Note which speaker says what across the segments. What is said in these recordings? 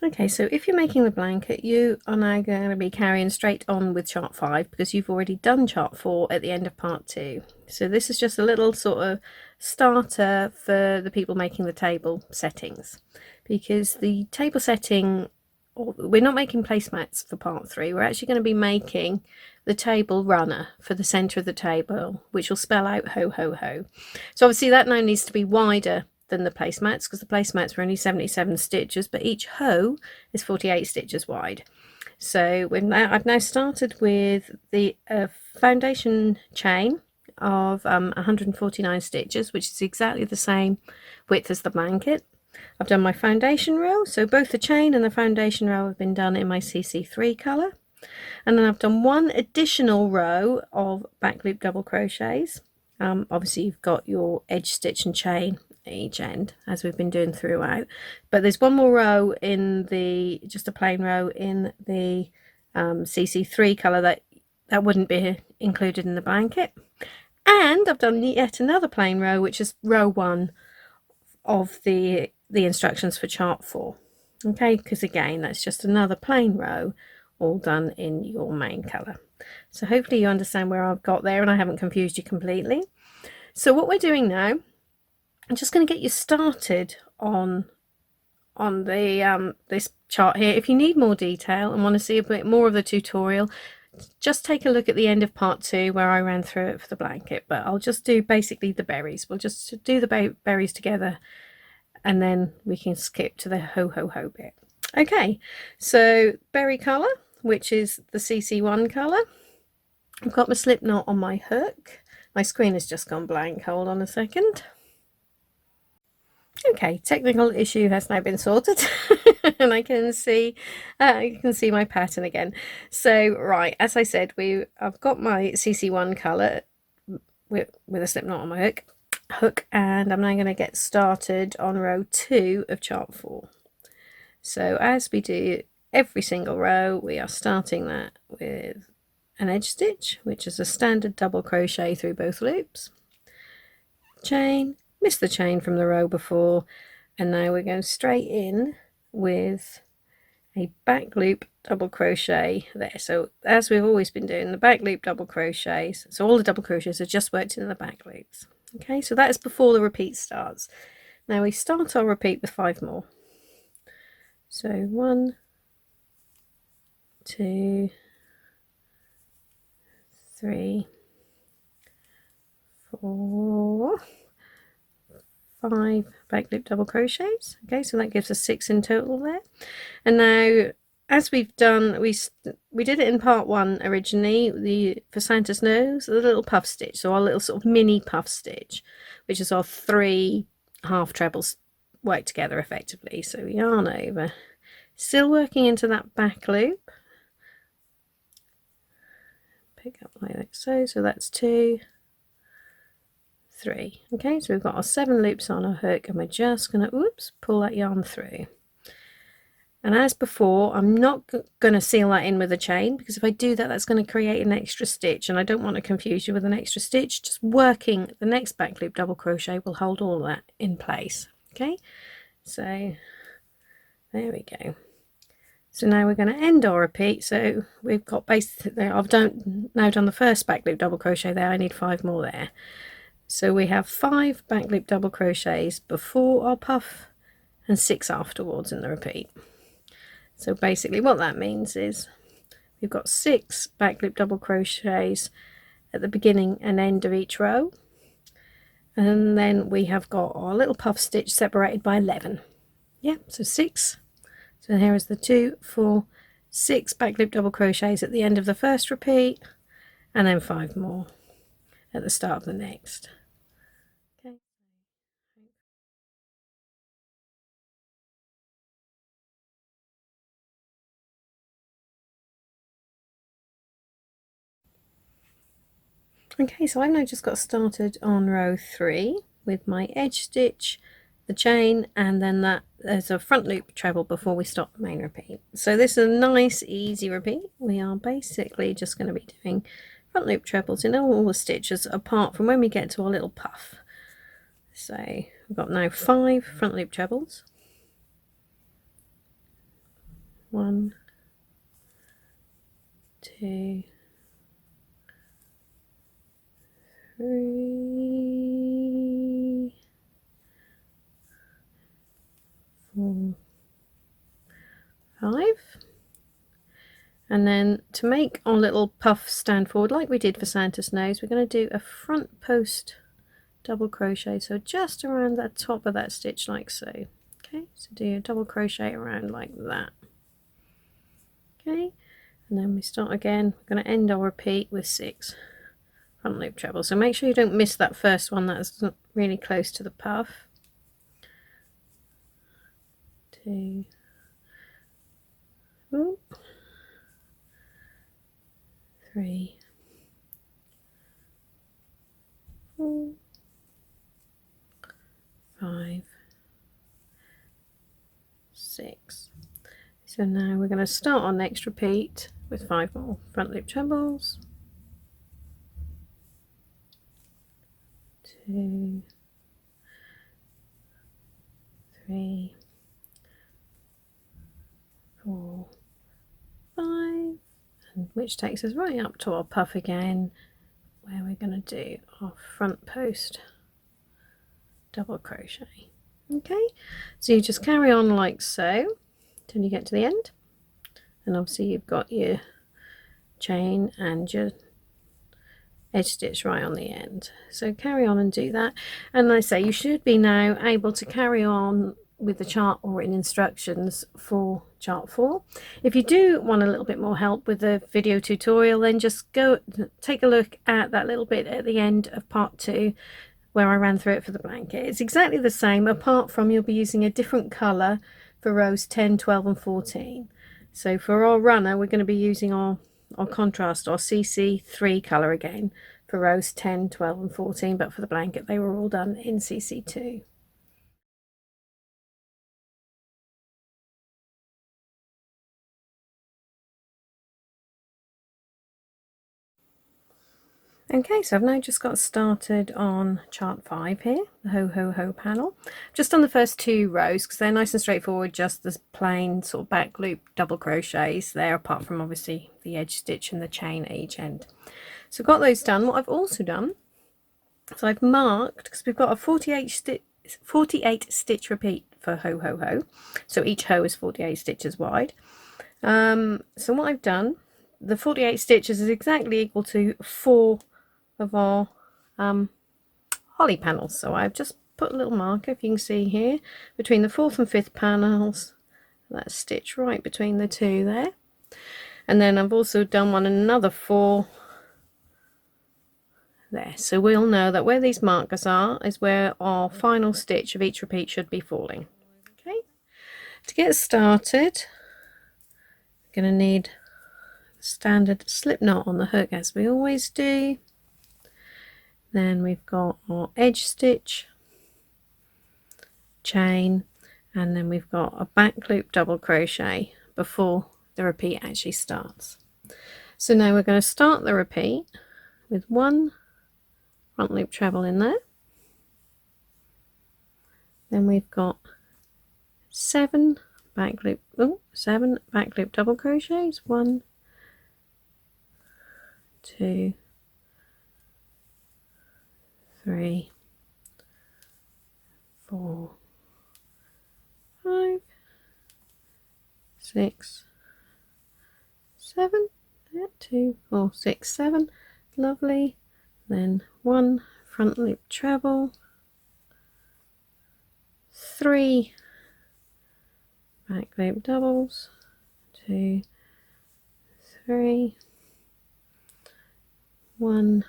Speaker 1: Okay, so if you're making the blanket, you are now going to be carrying straight on with chart 5 because you've already done chart 4 at the end of part 2. So this is just a little sort of starter for the people making the table settings, because the table setting, we're not making placemats for part 3, we're actually going to be making the table runner for the centre of the table, which will spell out ho ho ho. So obviously that now needs to be wider than the placemats, because the placemats were only 77 stitches, but each ho is 48 stitches wide. So I've now started with the foundation chain of 149 stitches, which is exactly the same width as the blanket. I've done my foundation row, so both the chain and the foundation row have been done in my CC3 colour, and then I've done one additional row of back loop double crochets. Obviously you've got your edge stitch and chain at each end, as we've been doing throughout, but there's one more row in the, just a plain row in the CC3 colour that wouldn't be included in the blanket. And I've done yet another plain row, which is row 1 of the instructions for chart 4. Okay, because again that's just another plain row all done in your main colour. So hopefully you understand where I've got there and I haven't confused you completely. So what we're doing now, I'm just going to get you started on the this chart here. If you need more detail and want to see a bit more of the tutorial, just take a look at the end of part 2 where I ran through it for the blanket, but I'll just do basically the berries. We'll just do the berries together and then we can skip to the ho ho ho bit. Okay, so berry colour, which is the CC1 colour. I've got my slip knot on my hook. My screen has just gone blank, hold on a second. Okay, technical issue has now been sorted and I can see you can see my pattern again. So right, as I said, I've got my CC1 colour with a slip knot on my hook, and I'm now going to get started on row 2 of chart 4. So as we do every single row, we are starting that with an edge stitch, which is a standard double crochet through both loops, chain, miss the chain from the row before, and now we're going straight in with a back loop double crochet there. So as we've always been doing, the back loop double crochets, so all the double crochets are just worked in the back loops. Okay, so that is before the repeat starts. Now we start our repeat with 5 more. So 1, 2, 3, 4, 5 back loop double crochets. Okay, so that gives us 6 in total there. And now, as we've done, we did it in part 1 originally, for Santa's nose, the little puff stitch, so our little sort of mini puff stitch, which is our 3 half trebles worked together effectively. So yarn over, still working into that back loop, pick up like so, so that's 2, 3. Okay, so we've got our 7 loops on our hook, and we're just going to pull that yarn through. And as before, I'm not going to seal that in with a chain, because if I do that, that's going to create an extra stitch, and I don't want to confuse you with an extra stitch. Just working the next back loop double crochet will hold all of that in place. Okay, so there we go. So now we're going to end our repeat. So we've got basically, I've now done the first back loop double crochet there. I need 5 more there. So we have 5 back loop double crochets before our puff and 6 afterwards in the repeat. So basically what that means is we've got 6 back loop double crochets at the beginning and end of each row, and then we have got our little puff stitch separated by 11. Yeah, so 6. So here is the 2, 4, 6 back loop double crochets at the end of the first repeat, and then 5 more at the start of the next. Okay. Okay, so I've now just got started on row 3 with my edge stitch the chain, and then that there's a front loop treble before we stop the main repeat. So this is a nice easy repeat. We are basically just going to be doing front loop trebles in all the stitches apart from when we get to our little puff. So we've got now 5 front loop trebles. 1, 2, 3, 4, 5. And then to make our little puff stand forward like we did for Santa's nose, we're going to do a front post double crochet, so just around the top of that stitch like so. Okay, so do a double crochet around like that. Okay, and then we start again. We're going to end our repeat with 6 front loop trebles, so make sure you don't miss that first one, that's really close to the puff. 2, 3, 4, 5, 6. So now we're going to start our next repeat with 5 more front loop trebles. 2, 3, 4, 5, and which takes us right up to our puff again, where we're going to do our front post double crochet. Okay, so you just carry on like so till you get to the end, and obviously you've got your chain and your edge stitch right on the end. So carry on and do that, and like I say, you should be now able to carry on with the chart or written instructions for chart 4. If you do want a little bit more help with the video tutorial, then just go take a look at that little bit at the end of part 2 where I ran through it for the blanket. It's exactly the same, apart from you'll be using a different colour for rows 10, 12 and 14. So for our runner, we're going to be using our contrast, our CC3 colour again for rows 10, 12 and 14, but for the blanket they were all done in CC2. Okay, so I've now just got started on chart 5 here, the HoHoHo panel. Just on the first 2 rows, because they're nice and straightforward, just the plain sort of back loop double crochets there, apart from obviously the edge stitch and the chain at each end. So I've got those done. What I've also done, so I've marked, because we've got a 48 stitch repeat for HoHoHo, so each ho is 48 stitches wide. So what I've done, the 48 stitches is exactly equal to 4 of our holly panels, so I've just put a little marker, if you can see here, between the 4th and 5th panels, that stitch right between the 2 there, and then I've also done one another 4 there, so we'll know that where these markers are is where our final stitch of each repeat should be falling. Okay, to get started, we're going to need a standard slip knot on the hook as we always do. Then we've got our edge stitch, chain, and then we've got a back loop double crochet before the repeat actually starts. So now we're going to start the repeat with 1 front loop treble in there. Then we've got 7 back loop double crochets. 1, 2, 3, 4, 5, 6, 7. 2, 4, 6, 7. Lovely. Then 1 front loop treble, 3 back loop doubles, 2, 3, 1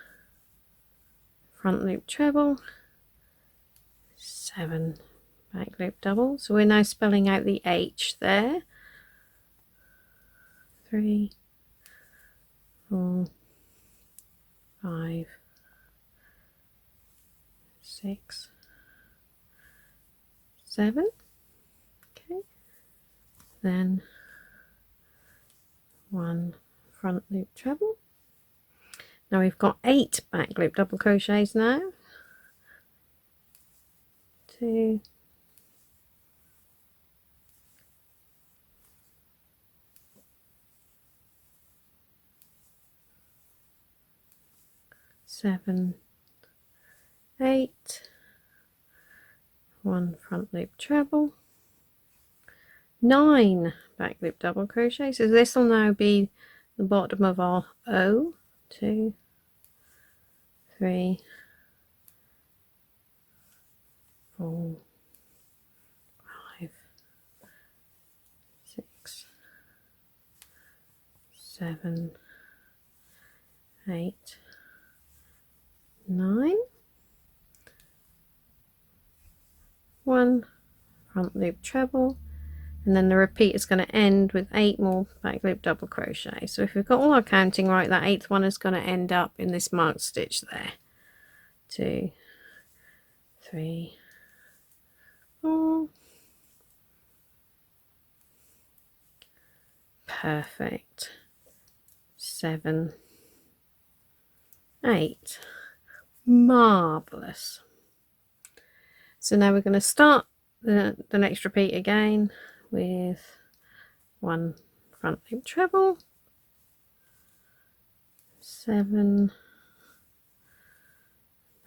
Speaker 1: front loop treble, 7 back loop double. So we're now spelling out the H there. 3, 4, 5, 6, 7. Okay, then 1 front loop treble. Now we've got 8 back loop double crochets now. 2, 7, 8, 1 front loop treble, 9 back loop double crochet. So this will now be the bottom of our O. 2, 3, 4, 5, 6, 7, 8, 9. 1 front loop treble, and then the repeat is going to end with 8 more back loop double crochet. So if we've got all our counting right, that 8th one is going to end up in this marked stitch there. 2, 3, 4. Perfect. 7, 8. Marvelous. So now we're going to start the next repeat again with 1 front loop treble, 7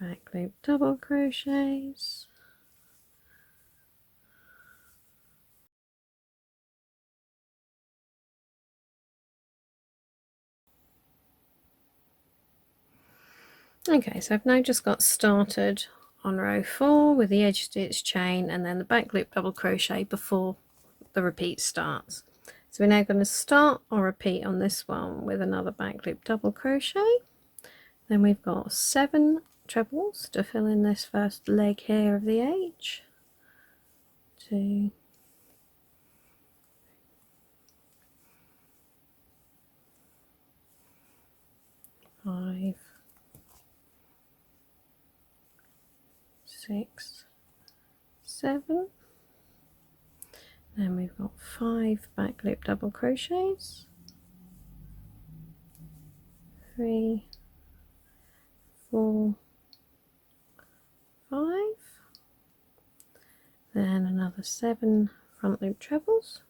Speaker 1: back loop double crochets, okay, so I've now just got started on row 4 with the edge stitch chain and then the back loop double crochet before the repeat starts. So we're now going to start our repeat on this one with another back loop double crochet. Then we've got 7 trebles to fill in this first leg here of the H. 2, 5, 6, 7. Then we've got 5 back loop double crochets, 3, 4, 5. Then another 7 front loop trebles,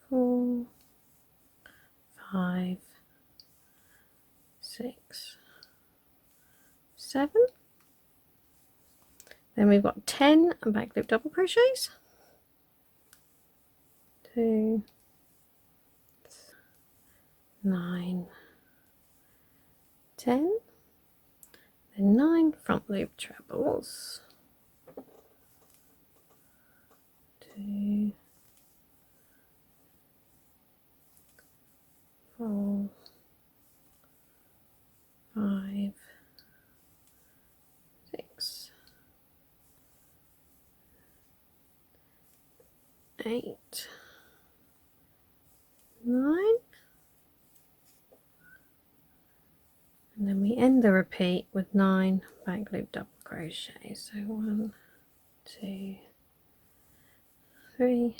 Speaker 1: 4, 5, 6, 7. Then we've got 10 back loop double crochets, 2, 9, 10. Then 9 front loop trebles, 2, 4, 5, 6, 8, 9. And then we end the repeat with 9 back loop double crochet. So 1, 2, 3,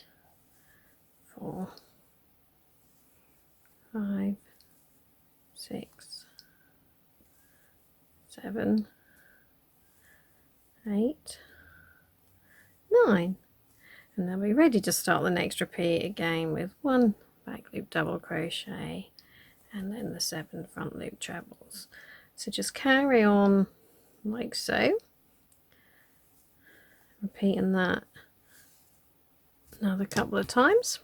Speaker 1: 4, 5, 6, 7, 8, 9. And then we're ready to start the next repeat again with 1 back loop double crochet and then the 7 front loop trebles. So just carry on like so, repeating that another couple of times,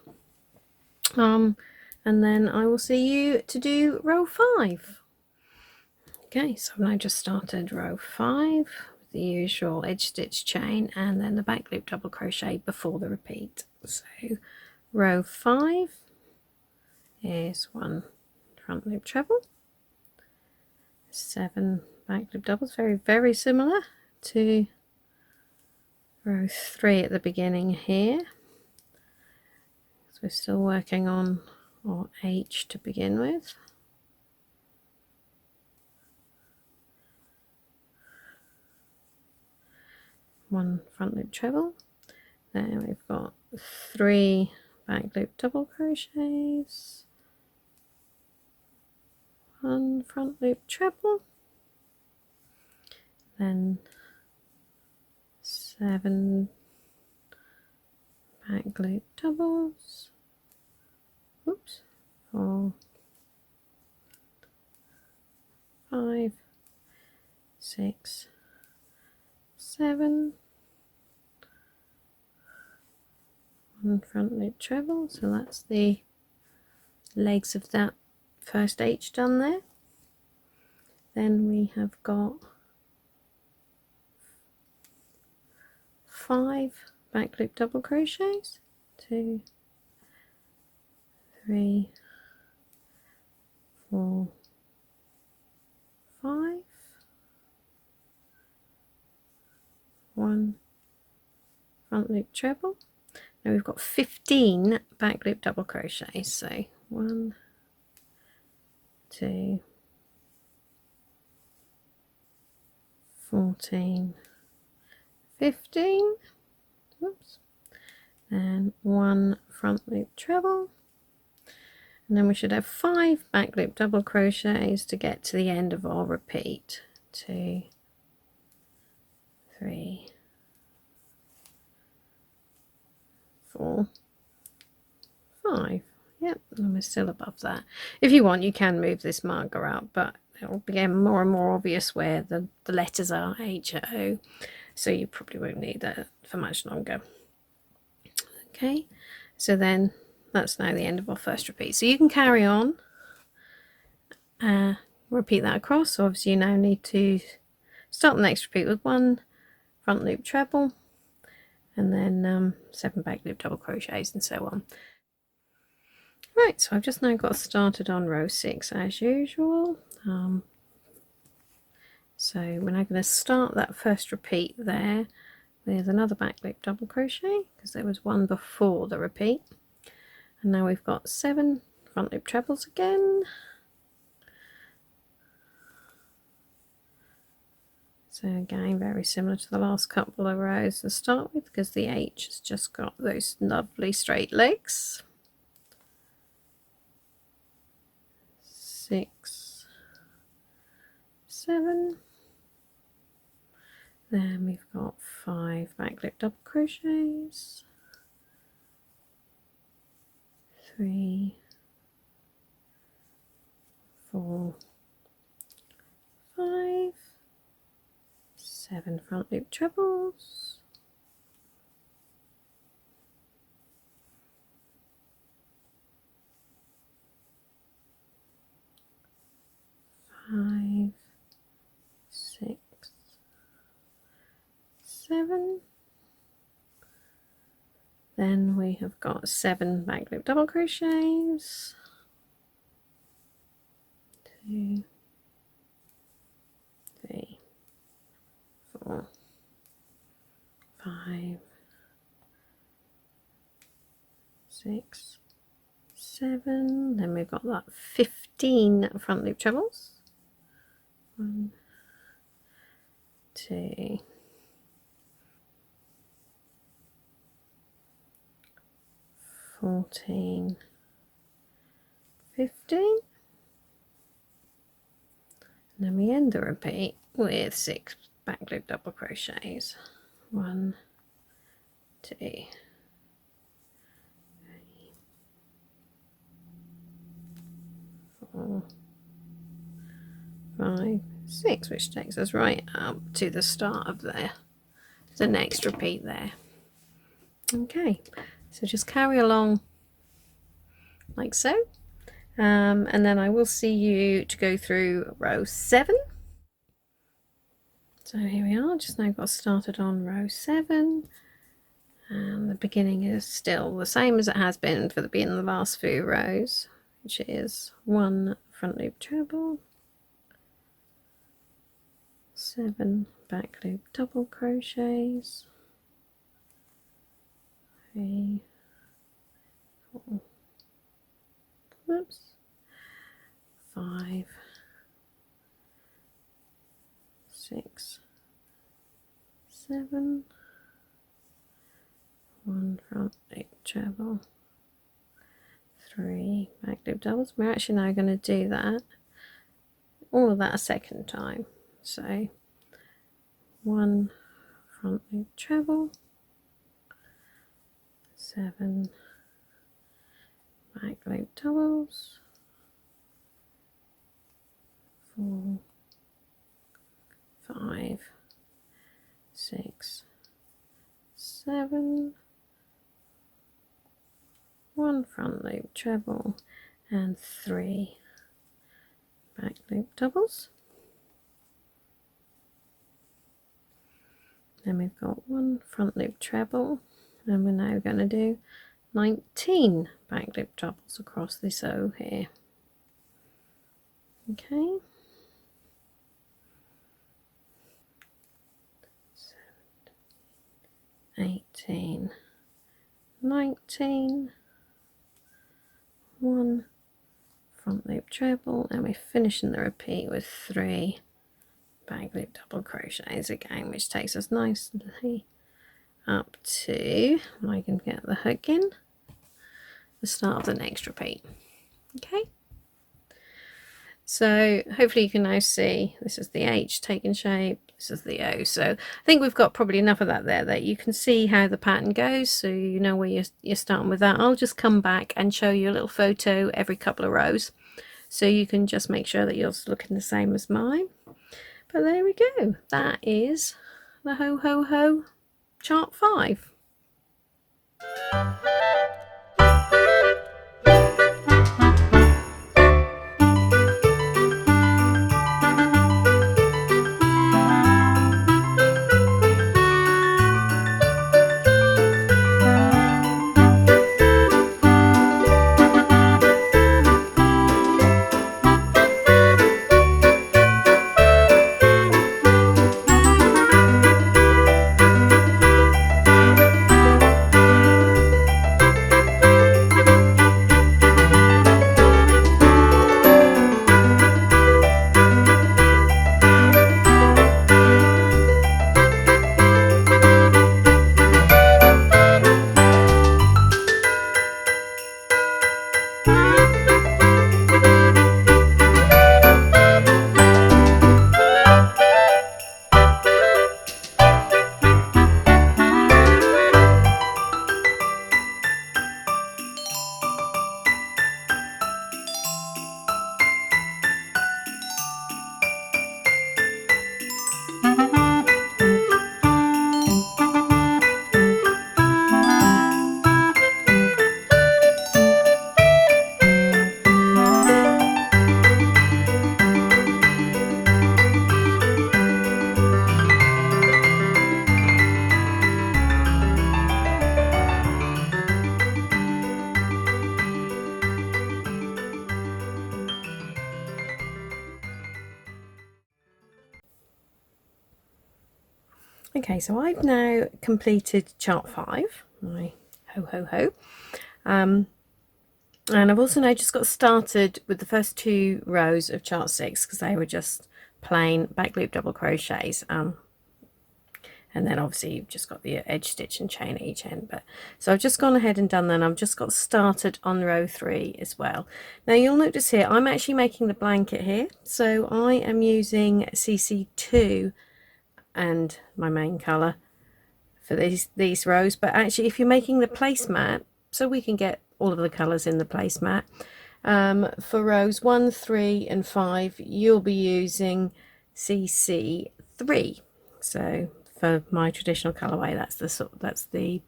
Speaker 1: and then I will see you to do row 5. Okay, so I've now just started row 5 with the usual edge stitch chain and then the back loop double crochet before the repeat. So row 5 is 1 front loop treble, 7 back loop doubles, very similar to row 3 at the beginning here. So we're still working on our H to begin with. 1 front loop treble. Then we've got 3 back loop double crochets, 1 front loop treble, then 7 back loop doubles, oops, 4, 5, 6, 7, 1 front loop treble. So that's the legs of that first H done there. Then we have got 5 back loop double crochets, 2, 3, 4, 5, 1 front loop treble. Now we've got 15 back loop double crochets, so 1, 2, 14, 15, whoops, and 1 front loop treble, and then we should have 5 back loop double crochets to get to the end of our repeat. 2, 3, 4, 5. Yep, and we're still above that. If you want, you can move this marker up, but it'll become more and more obvious where the letters are, H or O, so you probably won't need that for much longer. Okay, so then that's now the end of our first repeat. So you can carry on, repeat that across. So obviously you now need to start the next repeat with 1 front loop treble, and then 7 back loop double crochets, and so on. Right, so I've just now got started on row 6 as usual. So we're now going to start that first repeat there with another back loop double crochet, because there was one before the repeat. And now we've got 7 front loop trebles again. So again, very similar to the last couple of rows to start with, because the H has just got those lovely straight legs. 6, 7, then we've got 5 back loop double crochets, 3, 4, 5, 7 front loop trebles, 5, 6, 7. Then we have got 7 back loop double crochets, 2, 3, 4, 5, 6, 7. Then we've got that 15 front loop trebles. 1, 2, 14, 15. And then we end the repeat with 6 back loop double crochets. 1, 2, 3, 4, 5, 6, which takes us right up to the start of the next repeat there. Okay, so just carry along like so, and then I will see you to go through row 7. So here we are, just now got started on row 7, and the beginning is still the same as it has been for the last few rows, which is 1 front loop treble, 7 back loop double crochets, 3, 4, whoops, 5, 6, 7, 1 front loop treble, 3 back loop doubles. We're actually now going to do that, all of that a second time. So 1 front loop treble, 7 back loop doubles, 4, 5, 6, 7, 1 front loop treble, and 3 back loop doubles. Then we've got 1 front loop treble, and we're now going to do 19 back loop doubles across this O here. Okay. 18, 19, 1 front loop treble, and we're finishing the repeat with 3 back loop double crochets again, which takes us nicely up to, I can get the hook in, the start of the next repeat. Okay, so hopefully you can now see this is the H taking shape, this is the O. So I think we've got probably enough of that there that you can see how the pattern goes, so you know where you're starting with that. I'll just come back and show you a little photo every couple of rows, so you can just make sure that yours is looking the same as mine. But there we go, that is the HoHoHo chart 5. Okay, so I've now completed chart 5, my HoHoHo, and I've also now just got started with the first 2 rows of chart 6 because they were just plain back loop double crochets, and then obviously you've just got the edge stitch and chain at each end. But so I've just gone ahead and done that, and I've just got started on row 3 as well. Now you'll notice here I'm actually making the blanket here, so I am using CC2 and my main colour for these rows. But actually if you're making the placemat, so we can get all of the colours in the placemat, for rows 1, 3 and 5 you'll be using CC3. So for my traditional colourway, that's the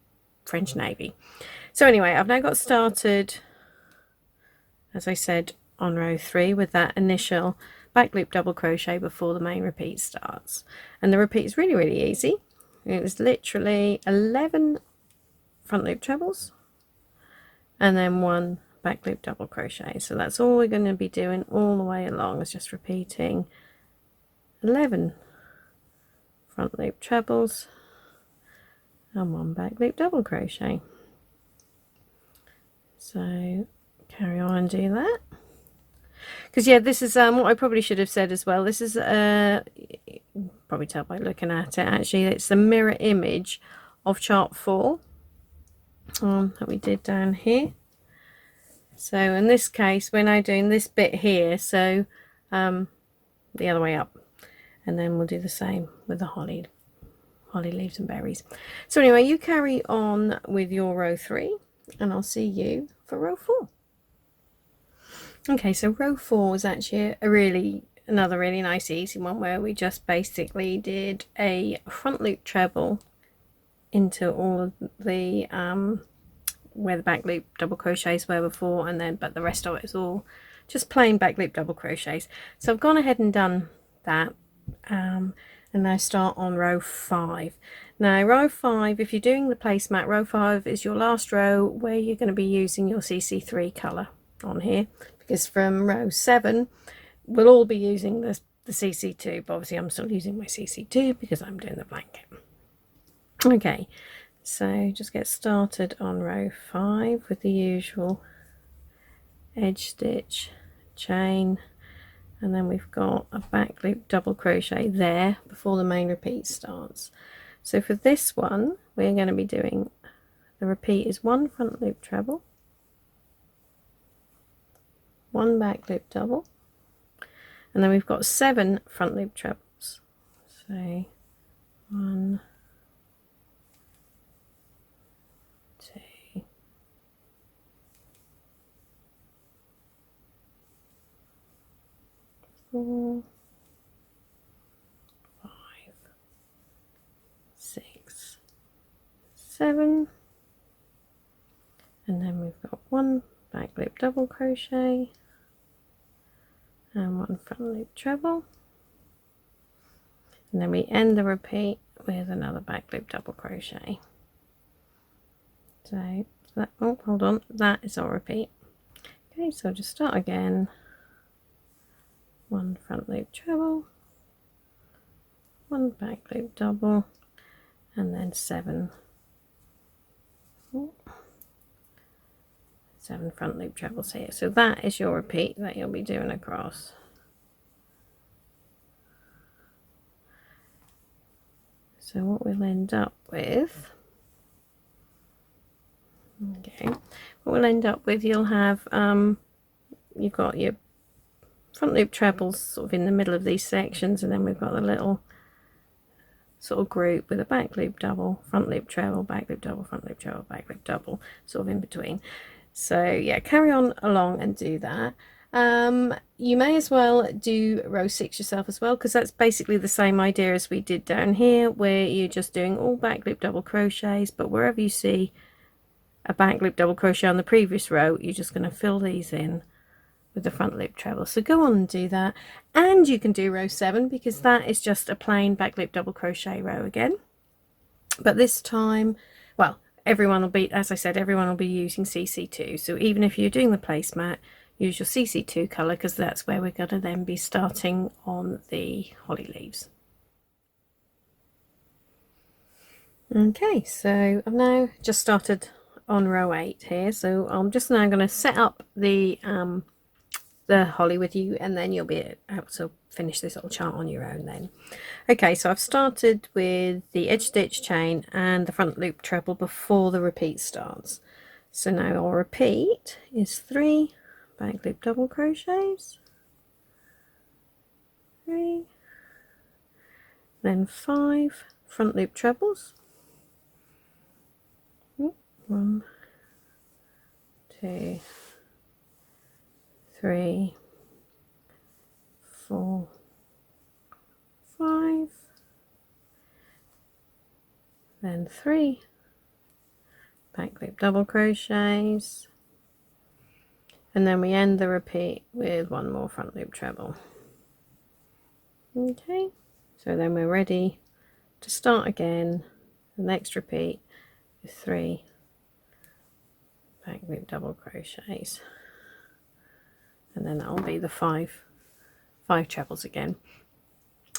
Speaker 1: French navy. So anyway, I've now got started, as I said, on row 3 with that initial back loop double crochet before the main repeat starts, and the repeat is really easy. It was literally 11 front loop trebles and then 1 back loop double crochet. So that's all we're going to be doing all the way along, is just repeating 11 front loop trebles and 1 back loop double crochet. So carry on and do that. Because yeah, this is what I probably should have said as well. This is probably tell by looking at it, actually it's the mirror image of chart 4. that we did down here. So in this case we're now doing this bit here, so the other way up, and then we'll do the same with the holly leaves and berries. So anyway, you carry on with your row 3 and I'll see you for row 4. Okay, so row 4 was actually another really nice easy one, where we just basically did a front loop treble into all of the where the back loop double crochets were before, and then but the rest of it is all just plain back loop double crochets. So I've gone ahead and done that, and now start on row 5. Now row 5, if you're doing the placemat, row 5 is your last row where you're going to be using your CC3 colour on here, because from row 7 we'll all be using the CC2, but obviously I'm still using my CC2 because I'm doing the blanket. Okay, so just get started on row 5 with the usual edge stitch, chain, and then we've got a back loop double crochet there before the main repeat starts. So for this one we're going to be doing, the repeat is 1 front loop treble, 1 back loop double, and then we've got 7 front loop trebles. So 1, 2, 4, 5, 6, 7, and then we've got 1 back loop double crochet and 1 front loop treble, and then we end the repeat with another back loop double crochet. So that, oh hold on, that is our repeat. Okay, so just start again, 1 front loop treble, 1 back loop double, and then 7 front loop trebles here. So that is your repeat that you'll be doing across. So what we'll end up with, okay, what we'll end up with, you'll have you've got your front loop trebles sort of in the middle of these sections, and then we've got the little sort of group with a back loop double, front loop treble, back loop double, front loop treble, back loop double, sort of in between. So yeah, carry on along and do that. You may as well do row 6 yourself as well, because that's basically the same idea as we did down here, where you're just doing all back loop double crochets, but wherever you see a back loop double crochet on the previous row, you're just going to fill these in with the front loop treble. So go on and do that, and you can do row 7 because that is just a plain back loop double crochet row again, but this time, well, everyone will be, as I said, everyone will be using CC2. So even if you're doing the placemat, use your CC2 colour, because that's where we're going to then be starting on the holly leaves. Okay, so I've now just started on row 8 here, so I'm just now going to set up the holly with you, and then you'll be able to finish this little chart on your own then. Okay, so I've started with the edge stitch, chain, and the front loop treble before the repeat starts. So now our repeat is 3 back loop double crochets, 3, then 5 front loop trebles, 1, 2, 3, 4, 5, then 3 back loop double crochets, and then we end the repeat with 1 more front loop treble. Okay, so then we're ready to start again the next repeat with 3 back loop double crochets, and then that'll be the 5 trebles again.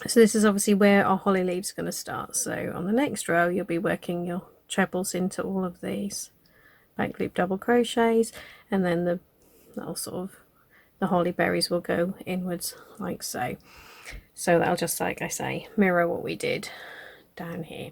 Speaker 1: So this is obviously where our holly leaves are going to start. So on the next row you'll be working your trebles into all of these back loop double crochets, and then the little sort of the holly berries will go inwards like so. So that'll just, like I say, mirror what we did down here.